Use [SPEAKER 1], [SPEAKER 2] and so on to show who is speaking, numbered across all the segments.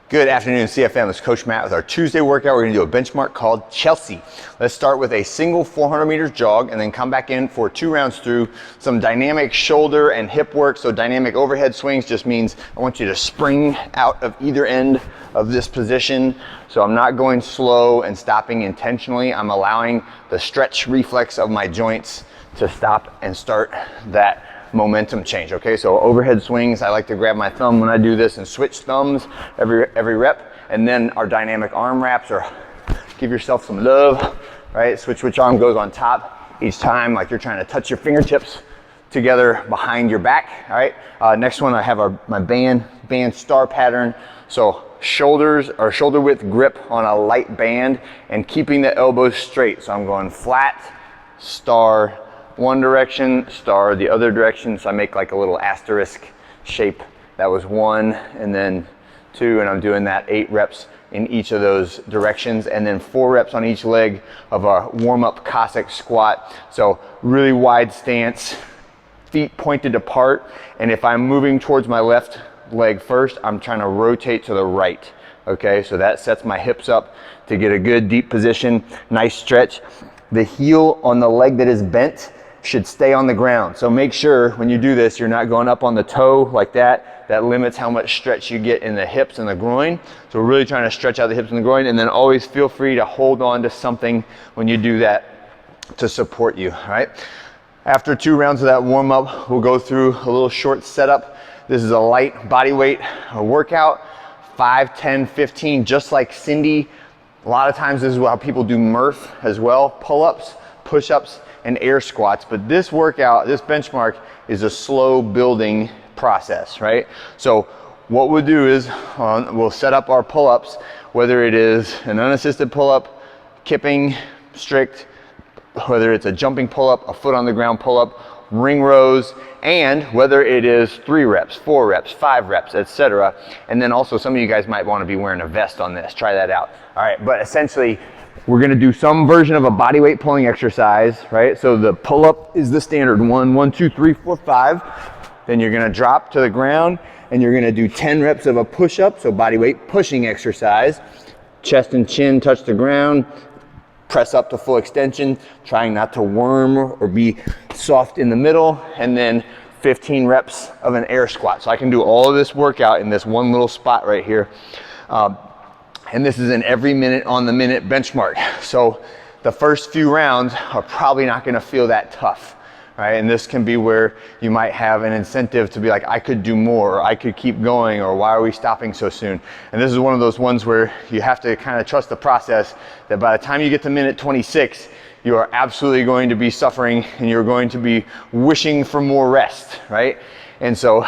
[SPEAKER 1] Good afternoon, CFM. It's Coach Matt with our Tuesday workout. We're gonna do a benchmark called Chelsea. Let's start with a single 400 meters jog and then come back in for 2 rounds through some dynamic shoulder and hip work. So dynamic overhead swings just means I want you to spring out of either end of this position. So I'm not going slow and stopping intentionally. I'm allowing the stretch reflex of my joints to stop and start that momentum change. Okay, so overhead swings, I like to grab my thumb when I do this and switch thumbs every rep, and then our dynamic arm wraps, or give yourself some love, right? Switch which arm goes on top each time, like you're trying to touch your fingertips together behind your back. All right, next one I have my band star pattern. So shoulders or shoulder width grip on a light band and keeping the elbows straight. So I'm going flat, star, one direction, star the other direction. So I make like a little asterisk shape. That was 1, and then 2, and I'm doing that 8 reps in each of those directions, and then 4 reps on each leg of a warm-up Cossack squat. So really wide stance, feet pointed apart, and if I'm moving towards my left leg first, I'm trying to rotate to the right. Okay, so that sets my hips up to get a good deep position, nice stretch. The heel on the leg that is bent should stay on the ground. So make sure when you do this, you're not going up on the toe like that. That limits how much stretch you get in the hips and the groin. So we're really trying to stretch out the hips and the groin, and then always feel free to hold on to something when you do that to support you, all right? After 2 rounds of that warm up, we'll go through a little short setup. This is a light body weight workout, 5, 10, 15, just like Cindy. A lot of times this is how people do Murph as well, pull-ups, push-ups, and air squats. But this workout, this benchmark, is a slow building process, right? So what we'll do is we'll set up our pull-ups, whether it is an unassisted pull-up, kipping, strict, whether it's a jumping pull-up, a foot on the ground pull-up, ring rows, and whether it is 3 reps, 4 reps, 5 reps, etc. And then also some of you guys might want to be wearing a vest on this. Try that out. All right, but essentially we're gonna do some version of a body weight pulling exercise, right? So the pull-up is the standard 1, 1, 2, 3, 4, 5. Then you're gonna drop to the ground and you're gonna do 10 reps of a push-up, so body weight pushing exercise. Chest and chin touch the ground, press up to full extension, trying not to worm or be soft in the middle, and then 15 reps of an air squat. So I can do all of this workout in this one little spot right here. And this is an every minute on the minute benchmark. So the first few rounds are probably not gonna feel that tough, right? And this can be where you might have an incentive to be like, I could do more, or I could keep going, or why are we stopping so soon? And this is one of those ones where you have to kind of trust the process, that by the time you get to minute 26, you are absolutely going to be suffering and you're going to be wishing for more rest, right? And so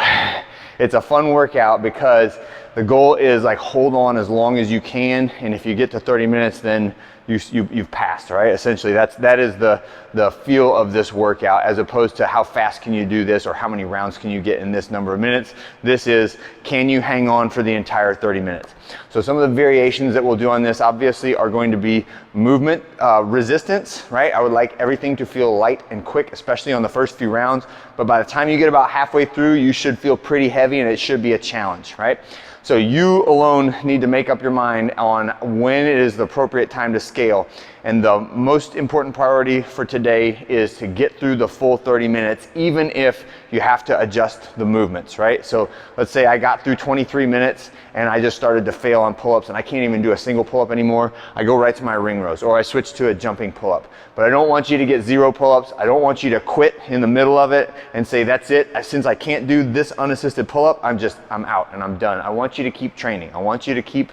[SPEAKER 1] it's a fun workout because the goal is like hold on as long as you can, and if you get to 30 minutes, then you've passed, right? Essentially, that is the feel of this workout, as opposed to how fast can you do this or how many rounds can you get in this number of minutes. This is, can you hang on for the entire 30 minutes? So some of the variations that we'll do on this obviously are going to be movement resistance, right? I would like everything to feel light and quick, especially on the first few rounds, but by the time you get about halfway through, you should feel pretty heavy and it should be a challenge, right? So you alone need to make up your mind on when it is the appropriate time to scale. And the most important priority for today is to get through the full 30 minutes, even if you have to adjust the movements, right? So let's say I got through 23 minutes and I just started to fail on pull-ups and I can't even do a single pull-up anymore. I go right to my ring rows, or I switch to a jumping pull-up. But I don't want you to get 0 pull-ups. I don't want you to quit in the middle of it and say, that's it. Since I can't do this unassisted pull-up, I'm out and I'm done. I want you to keep training. I want you to keep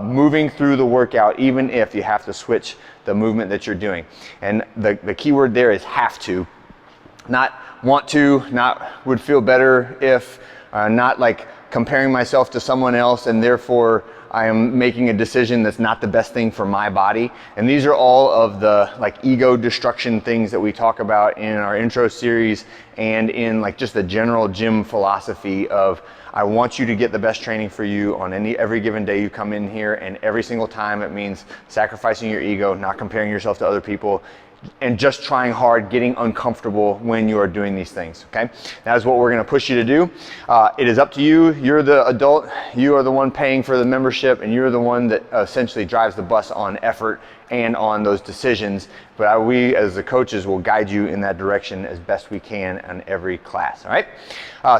[SPEAKER 1] moving through the workout, even if you have to switch the movement that you're doing. And the key word there is have to. Not want to, not would feel better if, not like comparing myself to someone else and therefore I am making a decision that's not the best thing for my body. And these are all of the like ego destruction things that we talk about in our intro series and in like just the general gym philosophy of, I want you to get the best training for you on every given day you come in here, and every single time it means sacrificing your ego, not comparing yourself to other people, and just trying hard, getting uncomfortable when you are doing these things, okay? That is what we're gonna push you to do. It is up to you. You're the adult. You are the one paying for the membership, and you're the one that essentially drives the bus on effort and on those decisions. But we, as the coaches, will guide you in that direction as best we can on every class, all right?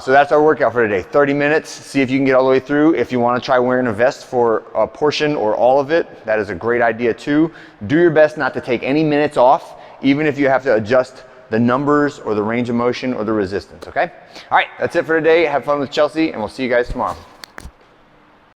[SPEAKER 1] So that's our workout for today. 30 minutes. See if you can get all the way through. If you want to try wearing a vest for a portion or all of it, that is a great idea too. Do your best not to take any minutes off, even if you have to adjust the numbers or the range of motion or the resistance, okay? All right, that's it for today. Have fun with Chelsea, and we'll see you guys tomorrow.